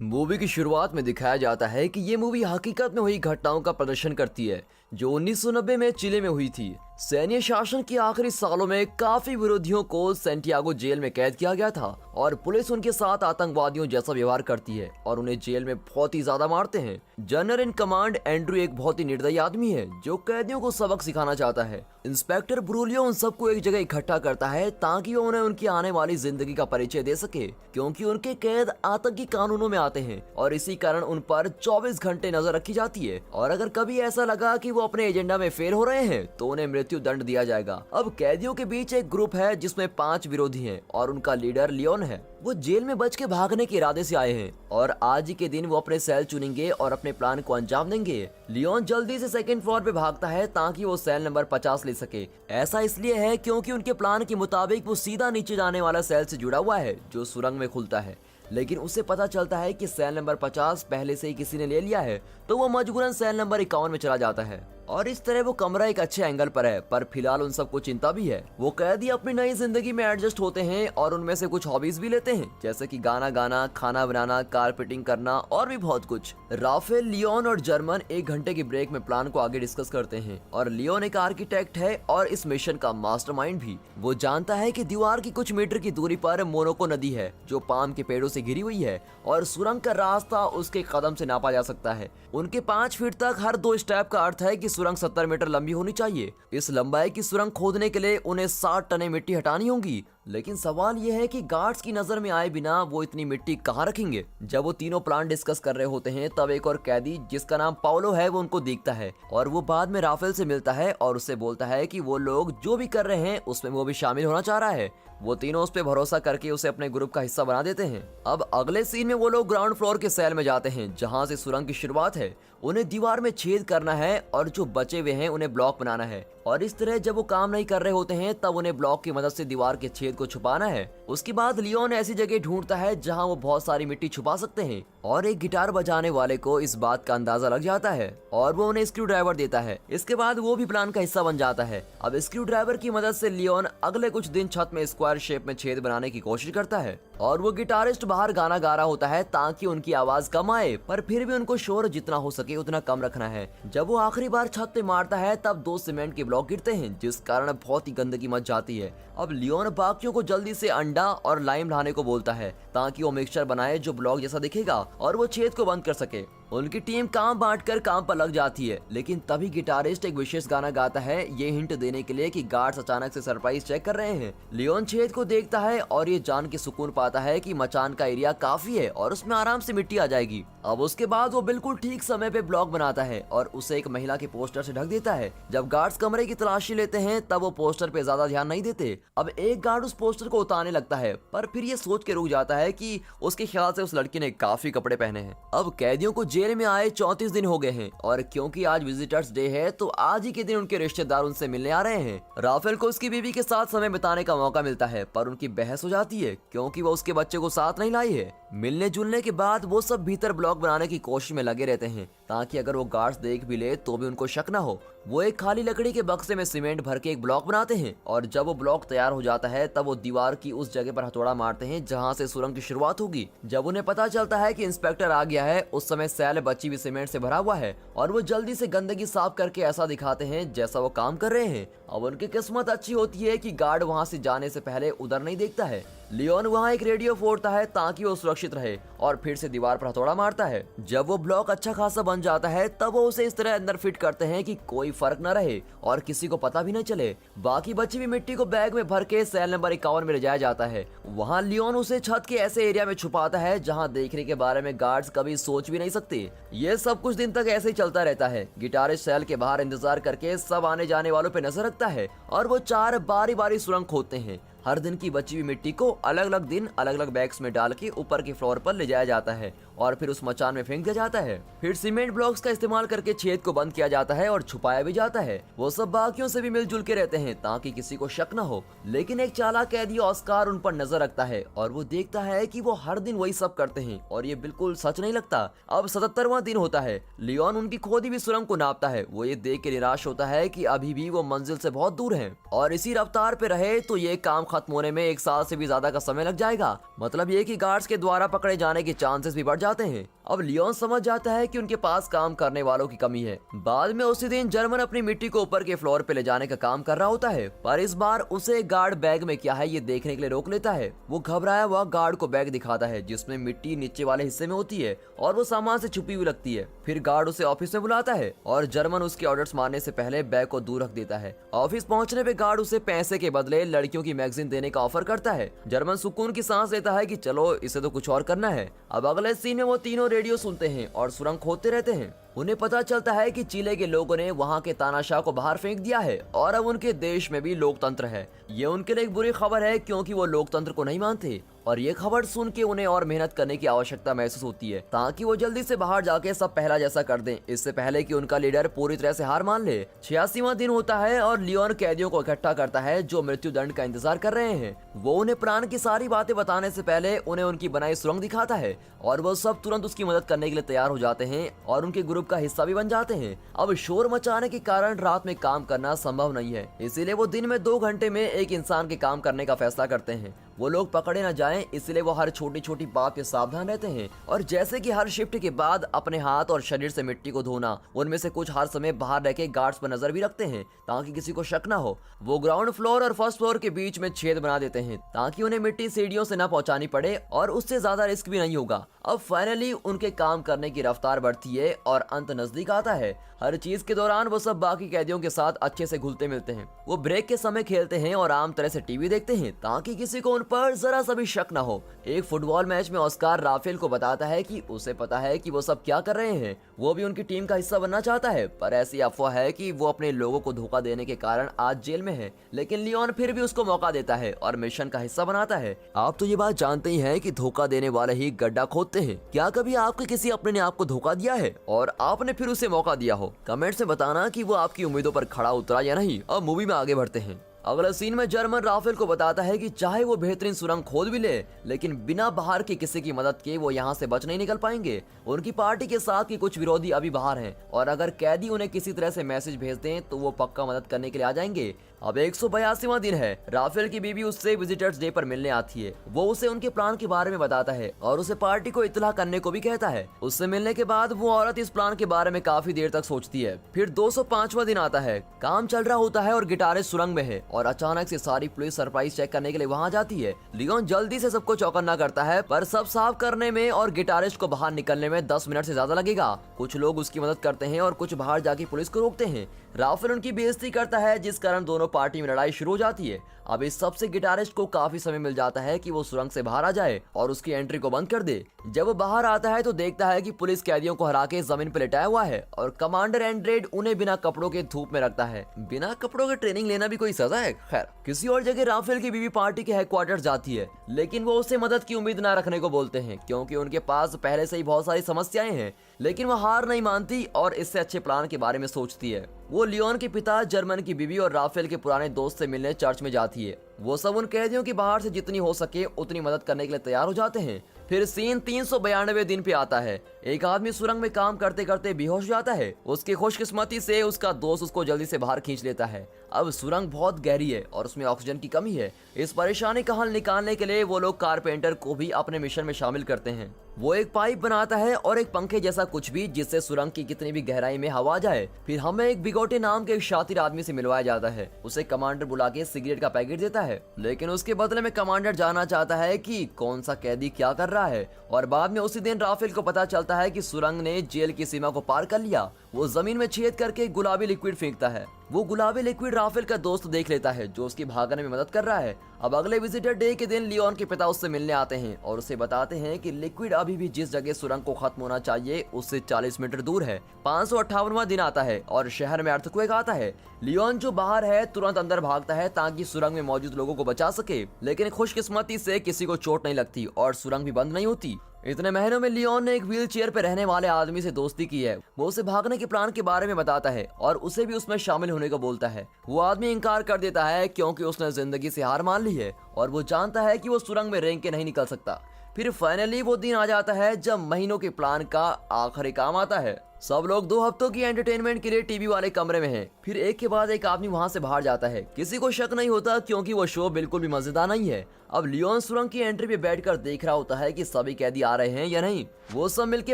Movie की शुरुआत में दिखाया जाता है कि ये मूवी हकीकत में हुई घटनाओं का प्रदर्शन करती है जो 1990 में चिली में हुई थी। सैन्य शासन के आखिरी सालों में काफी विरोधियों को सैंटियागो जेल में कैद किया गया था और पुलिस उनके साथ आतंकवादियों जैसा व्यवहार करती है और उन्हें जेल में बहुत ही ज्यादा मारते हैं। जनरल इन कमांड एंड्रू एक बहुत ही निर्दयी आदमी है जो कैदियों को सबक सिखाना चाहता है। इंस्पेक्टर ब्रूलियो उन सबको एक जगह इकट्ठा करता है ताकि वो उन्हें उनकी आने वाली जिंदगी का परिचय दे सके, क्योंकि उनके कैद आतंकी कानूनों में आते हैं और इसी कारण उन पर 24 घंटे नजर रखी जाती है और अगर कभी ऐसा लगा कि वो अपने एजेंडा में फेल हो रहे हैं तो उन्हें मृत्यु दंड दिया जाएगा। अब कैदियों के बीच एक ग्रुप है जिसमें 5 विरोधी हैं और उनका लीडर लियोन है। वो जेल में बच के भागने के इरादे से आए हैं और आज ही के दिन वो अपने सेल चुनेंगे और अपने प्लान को अंजाम देंगे। लियोन जल्दी से सेकंड फ्लोर पे भागता है ताकि वो सेल नंबर 50 ले सके। ऐसा इसलिए है क्योंकि उनके प्लान के मुताबिक वो सीधा नीचे जाने वाला सेल से जुड़ा हुआ है जो सुरंग में खुलता है, लेकिन उसे पता चलता है कि सेल नंबर 50 पहले से ही किसी ने ले लिया है, तो वो मजबूरन सेल नंबर 51 में चला जाता है और इस तरह वो कमरा एक अच्छे एंगल पर है। पर फिलहाल उन सबको चिंता भी है। वो कैदी अपनी नई जिंदगी में एडजस्ट होते हैं और उनमें से कुछ हॉबीज भी लेते हैं, जैसे कि गाना गाना, खाना बनाना, कारपेटिंग करना और भी बहुत कुछ। राफेल, लियोन और जर्मन 1 घंटे की ब्रेक में प्लान को आगे डिस्कस करते हैं और लियोन एक आर्किटेक्ट है और इस मिशन का मास्टरमाइंड भी। वो जानता है कि दीवार की कुछ मीटर की दूरी पर मोनाको नदी है जो पाम के पेड़ों से घिरी हुई है और सुरंग का रास्ता उसके कदम से नापा जा सकता है। उनके 5 फीट तक हर 2 स्टेप का अर्थ है कि सुरंग 70 मीटर लंबी होनी चाहिए। इस लंबाई की सुरंग खोदने के लिए उन्हें 60 टन मिट्टी हटानी होगी, लेकिन सवाल यह है कि गार्ड्स की नजर में आए बिना वो इतनी मिट्टी कहाँ रखेंगे। जब वो तीनों प्लान डिस्कस कर रहे होते हैं तब एक और कैदी जिसका नाम पाउलो है वो उनको देखता है और वो बाद में राफेल से मिलता है और उससे बोलता है कि वो लोग जो भी कर रहे हैं उसमें वो भी शामिल होना चाह रहा है। वो तीनों उस पे भरोसा करके उसे अपने ग्रुप का हिस्सा बना देते हैं। अब अगले सीन में वो लोग ग्राउंड फ्लोर के सेल में जाते हैं जहाँ से सुरंग की शुरुआत है। उन्हें दीवार में छेद करना है और जो बचे हुए हैं उन्हें ब्लॉक बनाना है और इस तरह जब वो काम नहीं कर रहे होते हैं तब उन्हें ब्लॉक की मदद से दीवार के छेद को छुपाना है। उसके बाद लियोन ऐसी जगह ढूंढता है जहां वो बहुत सारी मिट्टी छुपा सकते हैं और एक गिटार बजाने वाले को इस बात का अंदाजा लग जाता है और वो उन्हें स्क्रू ड्राइवर देता है। इसके बाद वो भी प्लान का हिस्सा बन जाता है। अब स्क्रू ड्राइवर की मदद से लियोन अगले कुछ दिन छत में स्क्वायर शेप में छेद बनाने की कोशिश करता है और वो गिटारिस्ट बाहर गाना गा रहा होता है ताकि उनकी आवाज कम आए, पर फिर भी उनको शोर जितना हो सके उतना कम रखना है। जब वो आखिरी बार छत पे मारता है तब 2 सीमेंट के ब्लॉक गिरते हैं जिस कारण बहुत ही गंदगी मच जाती है। अब लियोन बाकियों को जल्दी से अंडा और लाइम लाने को बोलता है ताकि वो मिक्सचर बनाए जो ब्लॉक जैसा दिखेगा और वो छेद को बंद कर सके। उनकी टीम काम बांटकर काम पर लग जाती है, लेकिन तभी गिटारिस्ट एक विशेष गाना गाता है, ये हिंट देने के लिए कि गार्ड्स अचानक से सरप्राइज चेक कर रहे हैं। लियोन छेद को देखता है और ये जान के सुकून पाता है कि मचान का एरिया काफी है और उसमें आराम से मिट्टी आ जाएगी। अब उसके बाद वो बिल्कुल ठीक समय पे ब्लॉक बनाता है और उसे एक महिला के पोस्टर से ढक देता है। जब गार्ड्स कमरे की तलाशी लेते हैं तब वो पोस्टर पे ज्यादा ध्यान नहीं देते। अब एक गार्ड उस पोस्टर को उतारने लगता है पर फिर ये सोच के रुक जाता है कि उसके ख्याल से उस लड़की ने काफी कपड़े पहने हैं। अब कैदियों को जेल में आए 34 दिन हो गए हैं और क्योंकि आज विजिटर्स डे है तो आज ही के दिन उनके रिश्तेदार उनसे मिलने आ रहे हैं। राफेल को उसकी बीवी के साथ समय बिताने का मौका मिलता है पर उनकी बहस हो जाती है क्योंकि वो उसके बच्चे को साथ नहीं लाई है। मिलने जुलने के बाद वो सब भीतर ब्लॉक बनाने की कोशिश में लगे रहते हैं ताकि अगर वो गार्ड्स देख भी ले तो भी उनको शक ना हो। वो एक खाली लकड़ी के बक्से में सीमेंट भर के एक ब्लॉक बनाते हैं और जब वो ब्लॉक तैयार हो जाता है तब वो दीवार की उस जगह पर हथौड़ा मारते हैं जहां से सुरंग की शुरुआत होगी। जब उन्हें पता चलता है कि इंस्पेक्टर आ गया है उस समय सेल बची हुई सीमेंट से भरा हुआ है और वो जल्दी से गंदगी साफ करके ऐसा दिखाते हैं जैसा वो काम कर रहे हैं। अब उनकी किस्मत अच्छी होती है कि गार्ड वहां से जाने से पहले उधर नहीं देखता है। लियोन वहां एक रेडियो फोड़ता है ताकि वो सुरक्षित रहे और फिर से दीवार पर हथौड़ा मारता है। जब वो ब्लॉक अच्छा खासा बन जाता है तब वो उसे इस तरह अंदर फिट करते हैं कि कोई फर्क न रहे और किसी को पता भी न चले। बाकी बची हुई मिट्टी को बैग में भर के सेल नंबर 51 में ले जाया जाता है। वहाँ लियोन उसे छत के ऐसे एरिया में छुपाता है जहाँ देखने के बारे में गार्ड्स कभी सोच भी नहीं सकते। ये सब कुछ दिन तक ऐसे ही चलता रहता है। गिटारिस्ट सेल के बाहर इंतजार करके सब आने जाने वालों पे नजर रखता है और वो 4 बारी बारी सुरंग खोदते हैं। हर दिन की बची हुई मिट्टी को अलग अलग दिन अलग अलग बैग्स में डाल के ऊपर के फ्लोर पर ले जाया जाता है और फिर उस मचान में फेंक दिया जाता है। फिर सीमेंट ब्लॉक्स का इस्तेमाल करके छेद को बंद किया जाता है और छुपाया भी जाता है। वो सब बाकियों से भी मिलजुल के रहते हैं ताकि किसी को शक न हो, लेकिन एक चालाक कैदी ऑस्कार उन पर नजर रखता है और वो देखता है कि वो हर दिन वही सब करते हैं और ये बिल्कुल सच नहीं लगता। अब 77वां दिन होता है। लियोन उनकी खोदी हुई सुरंग को नापता है। वो ये देख के निराश होता है कि अभी भी वो मंजिल से बहुत दूर है और इसी रफ्तार पे रहे तो ये काम खत्म होने में 1 साल से भी ज्यादा का समय लग जाएगा। मतलब ये कि गार्ड्स के द्वारा पकड़े जाने के चांसेस भी बढ़ जाते हैं। अब लियोन समझ जाता है कि उनके पास काम करने वालों की कमी है। बाद में उसी दिन जर्मन अपनी मिट्टी को ऊपर के फ्लोर पे ले जाने का काम कर रहा होता है, पर इस बार उसे गार्ड बैग में क्या है ये देखने के लिए रोक लेता है। वो घबराया हुआ गार्ड को बैग दिखाता है जिसमें मिट्टी नीचे वाले हिस्से में होती है और वो सामान से छुपी हुई लगती है। फिर गार्ड उसे ऑफिस में बुलाता है और जर्मन उसके ऑर्डर्स मारने से पहले बैग को दूर रख देता है। ऑफिस पहुंचने पे गार्ड उसे पैसे के बदले लड़कियों की मैगजीन देने का ऑफर करता है। जर्मन सुकून की सांस लेता है कि चलो इसे तो कुछ और करना है। अब अगले सीन में वो तीनों रेडियो सुनते हैं और सुरंग खोदते रहते हैं। उन्हें पता चलता है कि चिले के लोगों ने वहां के तानाशाह को बाहर फेंक दिया है और अब उनके देश में भी लोकतंत्र है। ये उनके लिए एक बुरी खबर है क्योंकि वो लोकतंत्र को नहीं मानते और ये खबर सुन के उन्हें और मेहनत करने की आवश्यकता महसूस होती है ताकि वो जल्दी से बाहर जाके सब पहला जैसा कर दें, इससे पहले कि उनका लीडर पूरी तरह से हार मान ले। 86वां दिन होता है और लियोन कैदियों को इकट्ठा करता है जो मृत्यु दंड का इंतजार कर रहे हैं। वो उन्हें प्राण की सारी बातें बताने से पहले उन्हें उनकी बनाई सुरंग दिखाता है और वो सब तुरंत उसकी मदद करने के लिए तैयार हो जाते हैं और उनके ग्रुप का हिस्सा भी बन जाते हैं। अब शोर मचाने के कारण रात में काम करना संभव नहीं है, इसीलिए वो दिन में 2 घंटे में एक इंसान के काम करने का फैसला करते हैं। वो लोग पकड़े न जाएं, इसलिए वो हर छोटी छोटी बात पे सावधान रहते हैं और जैसे कि हर शिफ्ट के बाद अपने हाथ और शरीर से मिट्टी को धोना, उनमें से कुछ हर समय बाहर रह के गार्ड्स पर नजर भी रखते हैं ताकि किसी को शक न हो। वो ग्राउंड फ्लोर और फर्स्ट फ्लोर के बीच में छेद बना देते हैं ताकि उन्हें मिट्टी सीढ़ियों से न पहुंचानी पड़े और उससे ज्यादा रिस्क भी नहीं होगा। अब फाइनली उनके काम करने की रफ्तार बढ़ती है और अंत नजदीक आता है। हर चीज के दौरान वो सब बाकी कैदियों के साथ अच्छे से घुलते मिलते हैं। वो ब्रेक के समय खेलते हैं और आम तरह से टीवी देखते हैं ताकि किसी को उन पर जरा सा भी शक न हो। एक फुटबॉल मैच में ऑस्कार राफेल को बताता है कि उसे पता है कि वो सब क्या कर रहे हैं, वो भी उनकी टीम का हिस्सा बनना चाहता है, पर ऐसी अफवाह है कि वो अपने लोगों को धोखा देने के कारण आज जेल में है। लेकिन लियोन फिर भी उसको मौका देता है और मिशन का हिस्सा बनाता है। आप तो ये बात जानते ही हैं कि धोखा देने वाले ही गड्ढा खोदते हैं। क्या कभी आपके किसी अपने ने आपको धोखा दिया है और आपने फिर उसे मौका दिया हो? कमेंट में बताना कि वो आपकी उम्मीदों पर खड़ा उतरा या नहीं। अब मूवी में आगे बढ़ते हैं। अगले सीन में जर्मन राफेल को बताता है कि चाहे वो बेहतरीन सुरंग खोद भी ले, लेकिन बिना बाहर के किसी की मदद के वो यहाँ से बच नहीं निकल पाएंगे। उनकी पार्टी के साथ के कुछ विरोधी अभी बाहर हैं और अगर कैदी उन्हें किसी तरह से मैसेज भेज दें तो वो पक्का मदद करने के लिए आ जाएंगे। अब 182वां दिन है। राफेल की बीवी उससे विजिटर्स डे पर मिलने आती है। वो उसे उनके प्लान के बारे में बताता है और उसे पार्टी को इत्तला करने को भी कहता है। उससे मिलने के बाद वो औरत इस प्लान के बारे में काफी देर तक सोचती है। फिर 205वां दिन आता है। काम चल रहा होता है और गिटारिस्ट सुरंग में है और अचानक से सारी पुलिस सरप्राइज चेक करने के लिए वहाँ जाती है। लियोन जल्दी से सबको चौकन्ना करता है, पर सब साफ करने में और गिटारिस्ट को बाहर निकलने में 10 मिनट से ज्यादा लगेगा। कुछ लोग उसकी मदद करते हैं और कुछ बाहर जाके पुलिस को रोकते हैं। राफेल उनकी बेइज्जती करता है जिस कारण दोनों पार्टी में लड़ाई शुरू हो जाती है। अब इस सबसे गिटारिस्ट को काफी समय मिल जाता है कि वो सुरंग से बाहर आ जाए और उसकी एंट्री को बंद कर दे। जब वो बाहर आता है तो देखता है कि पुलिस कैदियों को हरा के जमीन पर लेटाया हुआ है और कमांडर एंड्रेड उन्हें बिना कपड़ों के धूप में रखता है। बिना कपड़ों के ट्रेनिंग लेना भी कोई सजा है? खैर, किसी और जगह राफेल की बीवी पार्टी के हेडक्वार्टर जाती है, लेकिन वो उससे मदद की उम्मीद न रखने को बोलते हैं क्योंकि उनके पास पहले से ही बहुत सारी समस्याएं हैं। लेकिन वो हार नहीं मानती और इससे अच्छे प्लान के बारे में सोचती है। वो लियोन के पिता, जर्मन की बीवी और राफेल के पुराने दोस्त से मिलने चर्च में जाती है। वो सब उन कैदियों की बाहर से जितनी हो सके उतनी मदद करने के लिए तैयार हो जाते हैं। फिर सीन 392 दिन पे आता है। एक आदमी सुरंग में काम करते करते बेहोश हो जाता है। उसकी खुशकिस्मती से उसका दोस्त उसको जल्दी से बाहर खींच लेता है। अब सुरंग बहुत गहरी है और उसमें ऑक्सीजन की कमी है। इस परेशानी का हल निकालने के लिए वो लोग कारपेंटर को भी अपने मिशन में शामिल करते हैं। वो एक पाइप बनाता है और एक पंखे जैसा कुछ भी जिससे सुरंग की कितनी भी गहराई में हवा जाए। फिर हमें एक बिगोटे नाम के एक शातिर आदमी से मिलवाया जाता है। उसे कमांडर बुला के सिगरेट का पैकेट देता है, लेकिन उसके बदले में कमांडर जानना चाहता है कि कौन सा कैदी क्या कर रहा है। और बाद में उसी दिन राफेल को पता चलता है कि सुरंग ने जेल की सीमा को पार कर लिया। वो जमीन में छेद करके गुलाबी लिक्विड फेंकता है। वो गुलाबी लिक्विड राफेल का दोस्त देख लेता है जो उसकी भागने में मदद कर रहा है। अब अगले विजिटर डे के दिन लियोन के पिता उससे मिलने आते हैं और उसे बताते हैं कि लिक्विड अभी भी जिस जगह सुरंग को खत्म होना चाहिए उससे 40 मीटर दूर है। 558वां दिन आता है और शहर में अर्थक्वेक आता है। लियोन जो बाहर है तुरंत अंदर भागता है ताकि सुरंग में मौजूद लोगों को बचा सके, लेकिन खुशकिस्मती से किसी को चोट नहीं लगती और सुरंग भी बंद नहीं होती। इतने महीनों में लियोन ने एक व्हील चेयर पे रहने वाले आदमी से दोस्ती की है। वो उसे भागने के प्लान के बारे में बताता है और उसे भी उसमें शामिल होने को बोलता है। वो आदमी इनकार कर देता है क्योंकि उसने जिंदगी से हार मान ली है और वो जानता है कि वो सुरंग में रेंग के नहीं निकल सकता। फिर फाइनली वो दिन आ जाता है जब महीनों के प्लान का आखिरी काम आता है। सब लोग 2 हफ्तों की एंटरटेनमेंट के लिए टीवी वाले कमरे में हैं। फिर एक के बाद एक आदमी वहां से बाहर जाता है। किसी को शक नहीं होता क्योंकि वो शो बिल्कुल भी मजेदार नहीं है। अब लियोन सुरंग की एंट्री पे बैठकर देख रहा होता है कि सभी कैदी आ रहे हैं या नहीं। वो सब मिलके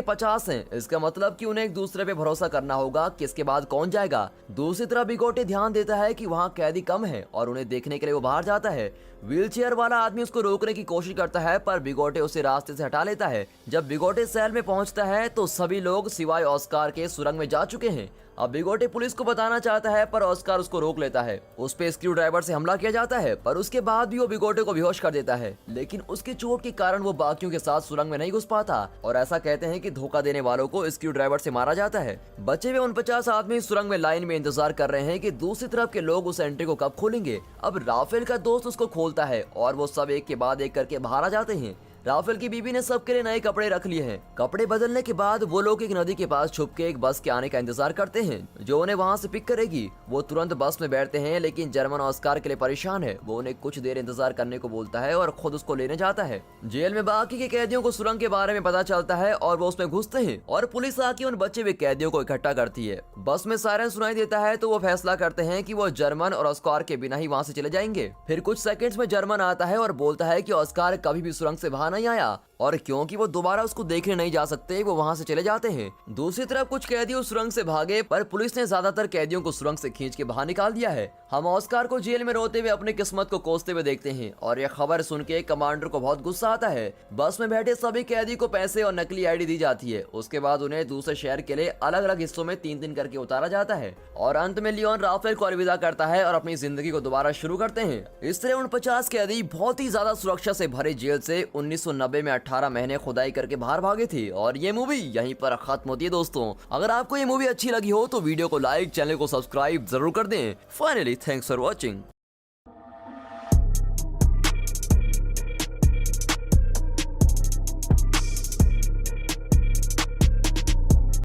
50 हैं। इसका मतलब कि उन्हें एक दूसरे पे भरोसा करना होगा कि इसके बाद कौन जाएगा। दूसरी तरफ बिगोटे ध्यान देता है कि वहाँ कैदी कम है और उन्हें देखने के लिए वो बाहर जाता है। व्हीलचेयर वाला आदमी उसको रोकने की कोशिश करता है पर बिगोटे उसे रास्ते से हटा लेता है। जब बिगोटे सेल में पहुंचता है तो सभी लोग सिवाय ऑस्कार के सुरंग में जा चुके हैं। अब बिगोटे पुलिस को बताना चाहता है पर ऑस्कार उसको रोक लेता है। उस पे स्क्रू ड्राइवर से हमला किया जाता है पर उसके बाद भी वो बिगोटे को बेहोश कर देता है। लेकिन उसकी चोट के कारण वो बाकियों के साथ सुरंग में नहीं घुस पाता और ऐसा कहते हैं कि धोखा देने वालों को स्क्रू ड्राइवर से मारा जाता है। बचे हुए 49 आदमी सुरंग में लाइन में इंतजार कर रहे हैं कि दूसरी तरफ के लोग उस एंट्री को कब खोलेंगे। अब राफेल का दोस्त उसको खोलता है और वो सब एक के बाद एक करके बाहर आ जाते हैं। राफेल की बीबी ने सबके लिए नए कपड़े रख लिए हैं। कपड़े बदलने के बाद वो लोग एक नदी के पास छुप के एक बस के आने का इंतजार करते हैं जो उन्हें वहां से पिक करेगी। वो तुरंत बस में बैठते हैं लेकिन जर्मन ऑस्कार के लिए परेशान है। वो उन्हें कुछ देर इंतजार करने को बोलता है और खुद उसको लेने जाता है। जेल में बाकी के कैदियों को सुरंग के बारे में पता चलता है और वो उसमें घुसते हैं और पुलिस आके उन बचे हुए कैदियों को इकट्ठा करती है। बस में सायरन सुनाई देता है तो वो फैसला करते हैं कि वो जर्मन और ऑस्कार के बिना ही वहाँ से चले जाएंगे। फिर कुछ सेकंड्स में जर्मन आता है और बोलता है कि ऑस्कार कभी भी सुरंग से बाहर नहीं आया और क्योंकि वो दोबारा उसको देखने नहीं जा सकते वो वहां से चले जाते हैं। दूसरी तरफ कुछ कैदी उस सुरंग से भागे पर पुलिस ने ज्यादातर कैदियों को सुरंग से खींच के बाहर निकाल दिया है। हम ऑस्कार को जेल में रोते हुए अपनी किस्मत को कोसते हुए देखते हैं और यह खबर सुन के कमांडर को बहुत गुस्सा आता है। बस में बैठे सभी कैदी को पैसे और नकली आईडी दी जाती है। उसके बाद उन्हें दूसरे शहर के लिए अलग अलग हिस्सों में 3-3 करके उतारा जाता है और अंत में लियोन राफेल को अलविदा करता है और अपनी जिंदगी को दोबारा शुरू करते हैं। इस तरह 49 कैदी बहुत ही ज्यादा सुरक्षा से भरे जेल से 1990 में 18 महीने खुदाई करके बाहर भागे थे और ये मूवी यहीं पर खत्म होती है। दोस्तों अगर आपको ये मूवी अच्छी लगी हो तो वीडियो को लाइक, चैनल को सब्सक्राइब जरूर कर दें। Finally thanks for watching.